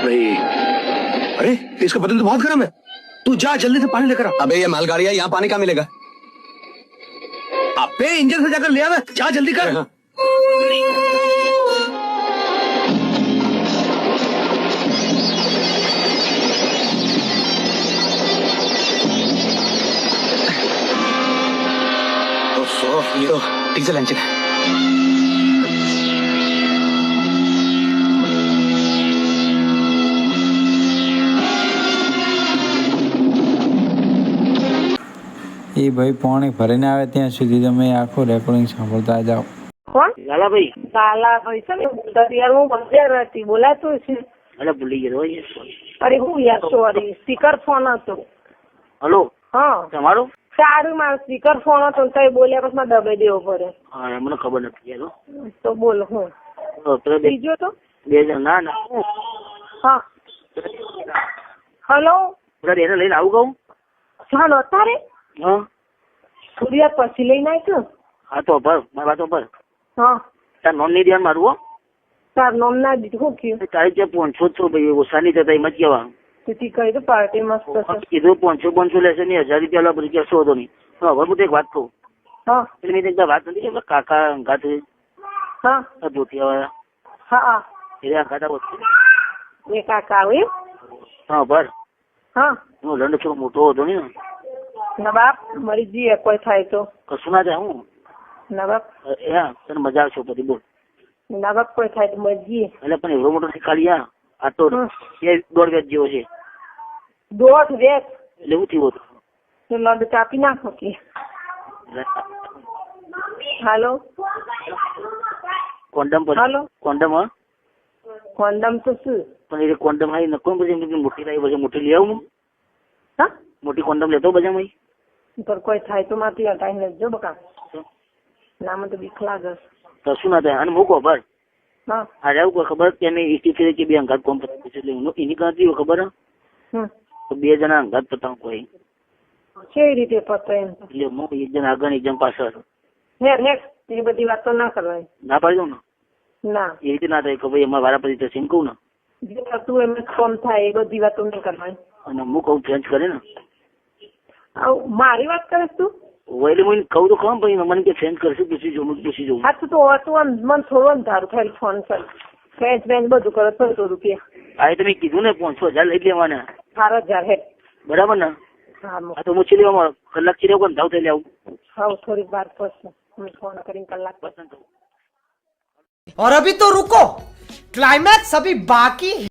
भाई, अरे इसका बदन तो बहुत गर्म है। तू जा जल्दी से पानी लेकर आ। अबे ये मालगाड़ी है, यहाँ पानी कहाँ मिलेगा? अबे इंजन से जाकर ले आ, जा जल्दी कर। हाँ। ये तो डीजल इंजन है। એ ભાઈ પાણી ભરીને આવે ત્યાં સુધી તમે આખું રેકોર્ડિંગ સાંભળતા જાઓ. કોણ? લાલાભાઈ. લાલાભાઈ છે ને યાર હું બજાર હતી બોલાતું છે. અરે ભૂલી ગયો. અરે હું યાર સોરી સ્પીકર ફોન હતો. હલો. હા તમારો? સારું મારો સ્પીકર ફોન હતો તો એ બોલ્યા પછી મારે દબાઈ દેવો પડે. હા મને ખબર નથી યાર. તો બોલો હું બીજો તો 2000 ના હા હલો એને લઈને આવું કહું. ચાલો અત્યારે હા થોડી વાર પછી લઈને આવ્યો. હા તો ભર મારી વાતો ભર. હા તાર નોમ નહીં ધ્યાન મારું હો. તાર નામ ના દીધું શું કયું? તારી જે 500 ભાઈ ઓછા નહીં થતા એમ જ કહેવા. તું કહી દો પાર્ટી મસ્ત છે. કીધું 500 લેશે નહીં 1000 રૂપિયા લા પછી કહેશો હતો નહીં. હવે હું એક વાત કહું. હા એટલે મેં એકદમ વાત નથી કે કાકા અંગાત હા ધોતિયા વાળા હા એટલે અંગાત આવો એ કાકા આવે એમ? હા ભર. હા હું લંડ થોડો મોટો હતો ને ના બાપ મરી જઈએ કોઈ થાય તો. કશું ના થાય. હું ના બાપ તને મજા આવશે પછી બોલ. ના બાપ કોઈ થાય તો મરી જઈએ. એટલે પણ એવડો મોટો શીખાડી આ તો 1.5 વેચ જેવો છે. 1.5 વેચ એટલે એવું થયું હતું. તો લડ કાપી નાખો કે. હાલો કોન્ડમ હાલો કોન્ડમ હા કોન્ડમ તો શું? પણ એ કોન્ડમ હાઈ નકો પછી મોટી લાવી પછી મોટી લઈ આવું. હા મોટી કોન્ડમ લેતો બજામાં પર કોઈ થાય તો માથી હટાઈ લેજો બકા. ના મને તો બીક લાગે. કશું ના થાય. અને મૂકો ભર. હા આજે આવું ખબર કે અમે એકી ફેરે કે બે અંગાત કોમ પતાવ એટલે એની ગણતરી ખબર તો 2 જણા અંગાત પતાવ કોઈ કેવી રીતે પતો એમ? એટલે હું 1 જણ આગળ 1 જણ પાછળ. એ બધી વાતો ના કરવાની. ના પાડી દઉં ને ના એ રીતે ના થાય કે ભાઈ અમારે વારા પછી થશે એમ કહું ને. જે થતું એમ કોમ થાય એ બધી વાતો નહીં કરવાની. અને હું કહું ફ્રેન્ચ કરે ને મારી વાત કરે તું? એટલે હું કહું તો ખબર ભાઈ મને કે ફ્રેન્ચ કરશે પૂછી જોઉં પૂછી જોઉં. હા તું આમ મને થોડો ધારું ખાલી ફોન કર. ફ્રેન્ચ બેન્ચ બધું કરે 500 રૂપિયા. હા તમે કીધું ને 500,000 લઈ લેવાના. 4,000 હે બરાબર ને? હા તો હું ચીલી કલાક ચીલી કોણ ધાવ થઈ આવું. હા થોડીક વાર પછી હું ફોન કરીને કલાક પછી. और अभी तो रुको, क्लाइमैक्स अभी बाकी है.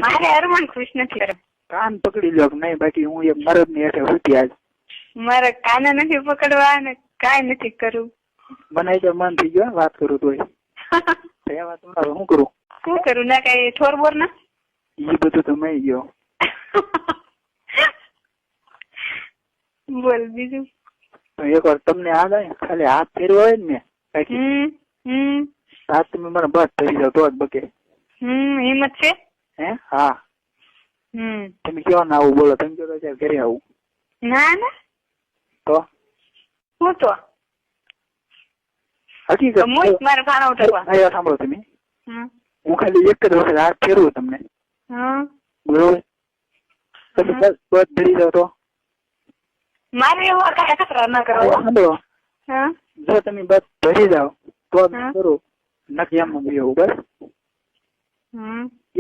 મારે અરમાન ખુશ નથી. કાન પકડી લો નહીં બાકી હું એક મરદ ની હેઠે હતી આજ. મારે કાન નથી પકડવા ને કાંઈ નથી કરવું. મને તો મન થઈ ગયો વાત કરું તોય શું કરું? શું કરું? ના કઈ ઠોર બોર ના એ બધું તો મળી ગયો. બોલ બીજું. તો એક વાર તમને યાદ આવે ખાલી હાથ ફેરવો હોય ને હાથ તમે મારા બસ થઈ જાવ તો જ બકે. હિંમત છે હે? હા તમે કેવા ના આવું બોલો. તમે કહો ત્યારે ઘરે આવું. ના ના તો હું તો હકીકત મારે ખાના ઉઠવા. સાંભળો તમે હું ખાલી એક જ વખત હાથ ફેરવું તમને બરોબર તમે બસ બસ ધરી જાવ તો મારે એવા કઈ ખતરા ના કરવા. સાંભળો જો તમે બસ ધરી જાવ તો કરું નક્કી એમ એવું બસ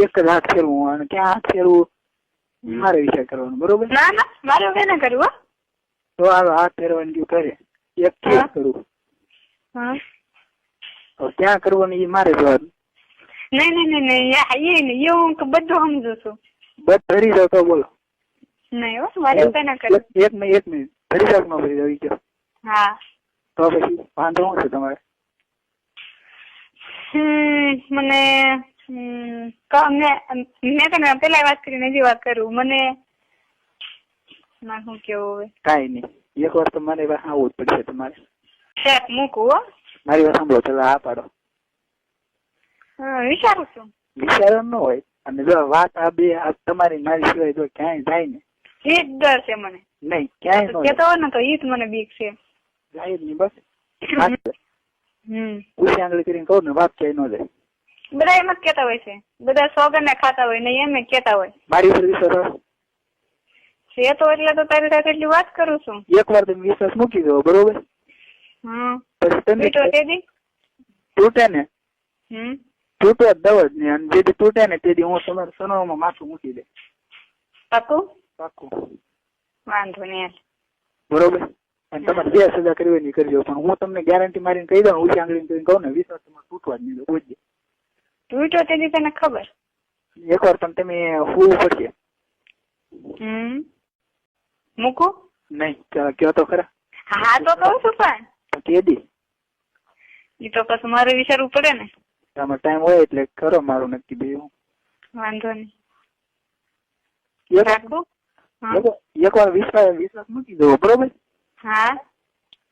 એક જ હાથ ફેરવું અને ક્યાં હાથ ફેરવું મારે વિચાર કરવાનો બરોબર. ના ના મારે હવે ના કરવું. તો હાથ ફેરવાની જો કરે એક કેસ કરું ત્યાં કરવાનું એ મારે જવાનું. નહીં નહીં નહીં એવું બધું સમજુ છું. બસ ધરી જાવ તો બોલો. નહીં હો મારે કઈ ના કરવું. એક મિનિટ ધરી જાવ ન ભરી જાવ ગયો. હા તો પછી વાંધો શું છે તમારે? મને મેં તને પેલા વાત કરીને હજી વાત કરું. મને શું કેવું હવે? કઈ નહીં એક વાર તો મારે આવવું જ પડશે તમારે. મૂકવું હો. મારી વાત સાંભળો ચલો હા પાડો. વિચારું છું. વિચાર ન હોય અને જો વાત આ બે તમારી મારી સિવાય જો ક્યાંય જાય ને એ જ ડર છે મને. નહીં ક્યાંય ન કેતો હોય ને તો એ જ મને બીક છે. જાય જ નહીં બસ. પૂછી આંગળી કરીને કહું ને વાત ક્યાંય ન જાય. બધા એમ જ કેતા હોય છે, બધા સોગન ને ખાતા હોય ને એમ જ કેતા હોય મારી ઉપર વિશ્વાસ રાખો. છે તો એટલે તો તારી સાથે એટલી વાત કરું છું. એકવાર તમે વિશ્વાસ મૂકી દો બરોબર, પછી તમે તૂટો તે દી તૂટે ને હમ તૂટે જ દવ જ ને, અને જેથી તૂટે ને તેથી હું તમારા સનોમાં માથું મૂકી દે. પાકું પાક્કું. વાંધો નહીં હાલ. બરોબર. અને તમારે જે સજા કરવી હોય એ કરજો, પણ હું તમને ગેરંટી મારીને કહી દઉં, ઊંચી આંગળી કરીને કહું ને, વિશ્વાસ તમારે તૂટવા જ નહીં દો કોઈ દી. તૂટો તે દી તને ખબર. એકવાર પણ તમે હોવું પડશે. મૂકું નહીં કયો તો ખરા. હા તો કહું છું પણ તે દી એ તો પછી મારે વિચારવું પડે ને. તમારે ટાઈમ હોય એટલે કરો મારું નક્કી બે. વાંધો નહીં એક રાખું. એકવાર વિશ્વાસ મૂકી દો બરોબર. હા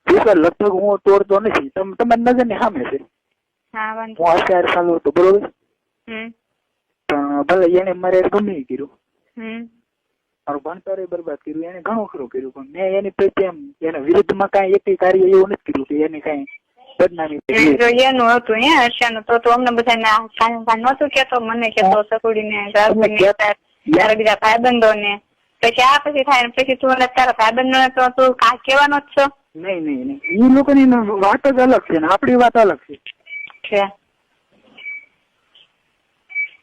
વિશ્વાસ લગભગ હું તોડતો નથી, તમારી નજર ની સામે છે. હા વાંધો હું અત્યારે ચાલુ હતો બરોબર, હમ પણ ભલે એને મારે ગમે એ કર્યું, હમ મારું ભણતર બરબાદ કર્યું, એને ઘણું ખરું કર્યું, પણ મેં એની પ્રત્યે એમ એના વિરુદ્ધમાં કાંઈ એક કાર્ય એવું નથી કર્યું કે એને કાંઈ બદનામી થઈ. જો એનું હતું હે હર્ષાનું તો અમને બધાને નહોતું કેતો, મને કેતો સકુડીને તારા બીજા ભાઈબંધો ને, પછી આ પછી થાય ને પછી તું તારા ભાઈબંધો તો તું કા કહેવાનો જ છો. નહીં નહીં નહીં, એ લોકોની વાત જ અલગ છે ને આપણી વાત અલગ છે.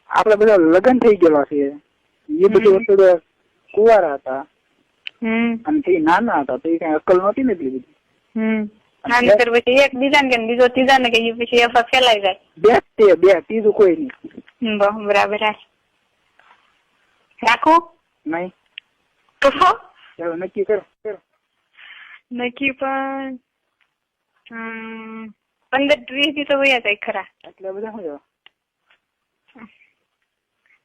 આપડે બધા લગ્ન થઈ ગયેલા છે, એ બધું વસ્તુ કુંવારા હતા અને તે નાના હતા તો એ કઈ અક્કલ નહોતી ને એટલી બધી. પછી એક બીજા ને કે બીજો ત્રીજા ને કે પછી એ ફેલાઈ જાય. બે ત્રીજું કોઈ નહીં. બરાબર રાખું નહીં તો ચાલો નક્કી કરો. નક્કી પણ 15-20 દી તો વયા જાય ખરા. એટલે બધા શું જવા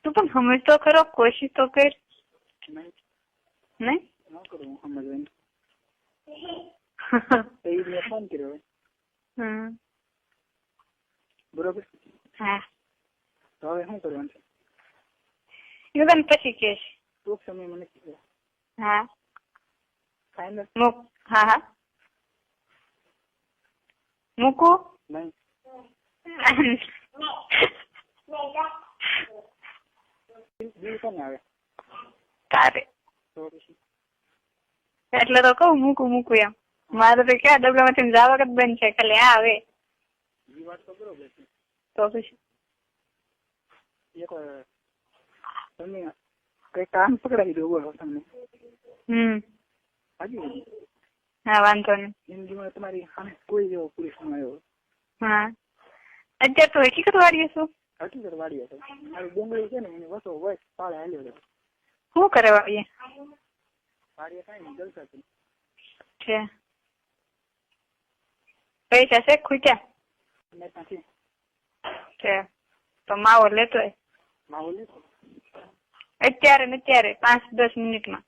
તું પણ સમજ તો ખરો, કોશિશ તો કર. નહીં નહીં ન કરું સમજવાનું. મેં ફોન કર્યો બરોબર. હા તો હવે શું કરવાનું છે? એ તને પછી કેશ. ટૂંક સમયમાં નક્કી. હા ફાઇનલ. હા હા મૂકું. નહીં બિલ કોને આવે તારે તો પછી એટલે તો કહું મૂકું એમ. મારે તો ક્યાં ડબલામાંથી જવા જ બંધ છે, ખાલી આ આવે એ વાત તો બરોબર છે. તો પછી એકવાર તમે કઈ કામ પકડાવી દો બોલો તમને. હાજી હા વાંધો નહીં. જિંદગીમાં તમારી સામે કોઈ જેવો પુરુષ ન આવ્યો. હા અત્યારે તો હકીકત વાળીએ છું. હકીકત વાળી હતો. મારી ડુંગળી છે ને એની વસો વસ પાળે હાલ્યો હતો. શું કરે વાળીએ? વાળીએ કાંઈ નહીં, જલસા છે. પૈસા છે ખૂટ્યા? નથી. છે તો માવો લેતો હોય. માવો લેતો અત્યારે ને અત્યારે 5-10 મિનિટમાં.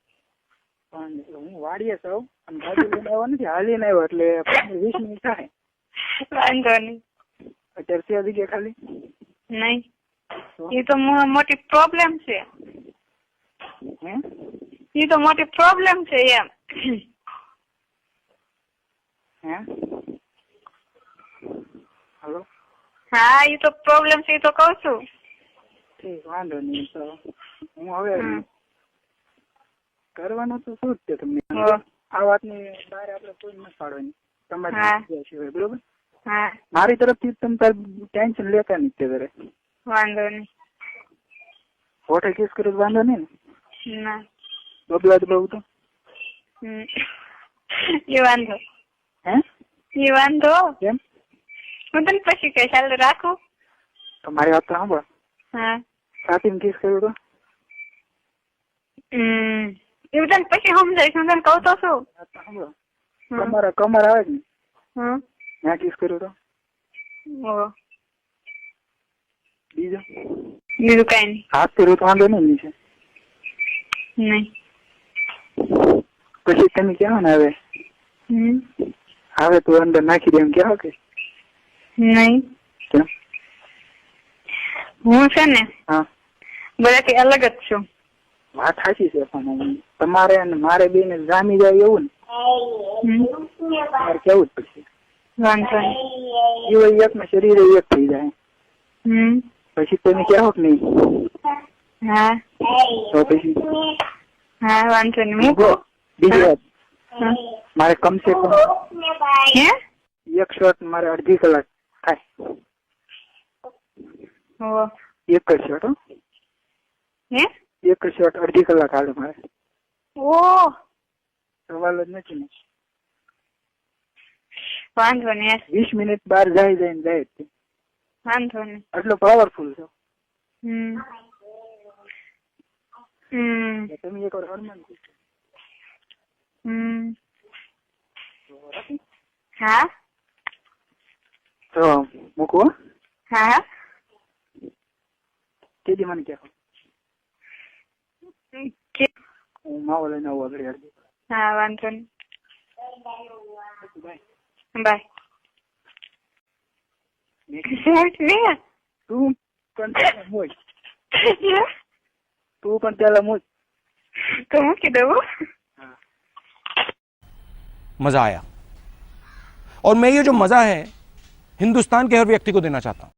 પણ હું વાડીએ સૌ અને ગાડી લઈને આવ્યો નથી, હાલીને આવ્યો એટલે 15-20 મિનિટ થાય. વાંધો નહીં. અત્યારે છે જગ્યા ખાલી નહીં, એ તો મોટી પ્રોબ્લેમ છે. એ તો મોટી પ્રોબ્લેમ છે એમ. હેલો. હા એ તો પ્રોબ્લેમ છે, એ તો કઉ છું. ઠીક વાંધો નહીં. તો હું હવે કરવાનું તો શું જ છે તમને. આ વાતની બહાર આપણે કોઈ નથી પાડવાની તમારી સિવાય બરોબર. હા મારી તરફથી તમે તાર ટેન્શન લેતા નહીં ત્યારે. વાંધો નહીં. હોટલ કેસ કર્યો તો વાંધો નહીં ને? ના બબલા તો બહુ તો એ વાંધો. હે એ વાંધો કેમ? હું તને પછી કહીશ. ચાલ રાખું. તો મારી વાત તો સાંભળ. હા સાથી કેસ કર્યો તો એવું તને પછી સમજાઈશ. હું તને કહું તો શું. સાંભળો કમર આવે ને ત્યાં કેસ કર્યો તો. બીજું કઈ નહીં. હાથ કર્યો તો વાંધો નહીં છે. નહીં પછી તમે કહેવો ને હવે હવે તું અંદર નાખી દે એમ કહેવો કે નહીં. કેમ? હું છે ને હા બધાથી અલગ જ છું. વાત સાચી છે, પણ તમારે અને મારે બે ને જામી જાય એવું ને મારે કેવું જ પડશે. વાંધો નહીં. જીવ એક ને શરીર એક થઈ જાય. પછી તમે કહો કે નહીં? હા તો પછી હા વાંધો નહીં મૂકો. બીજી વાત, હા. મારે કમસે કમ હે એક શોટ મારે અડધી કલાક થાય. હો એક જ શોટ. હે એક જ શોટ અડધી કલાક હાલે મારે. ઓ સવાલ જ નથી ને. વાંધો નહીં 20 મિનિટ બહાર જાય જાય ને જાય જ તે. વાંધો નહીં. આટલો પાવરફુલ છો. હમ તમે એક વાર હનુમાન હા તો મૂકો. હા કેદી મને કહો. કે- હું માવો લઈને આવું આગળ યાર. હા વાંધો નહીં. બાય. તું પણ પેલા મોજ. તું પણ પેલા મોજ. તો મૂકી દઉં. मजा आया और मैं ये जो मजा है हिंदुस्तान के हर व्यक्ति को देना चाहता हूं.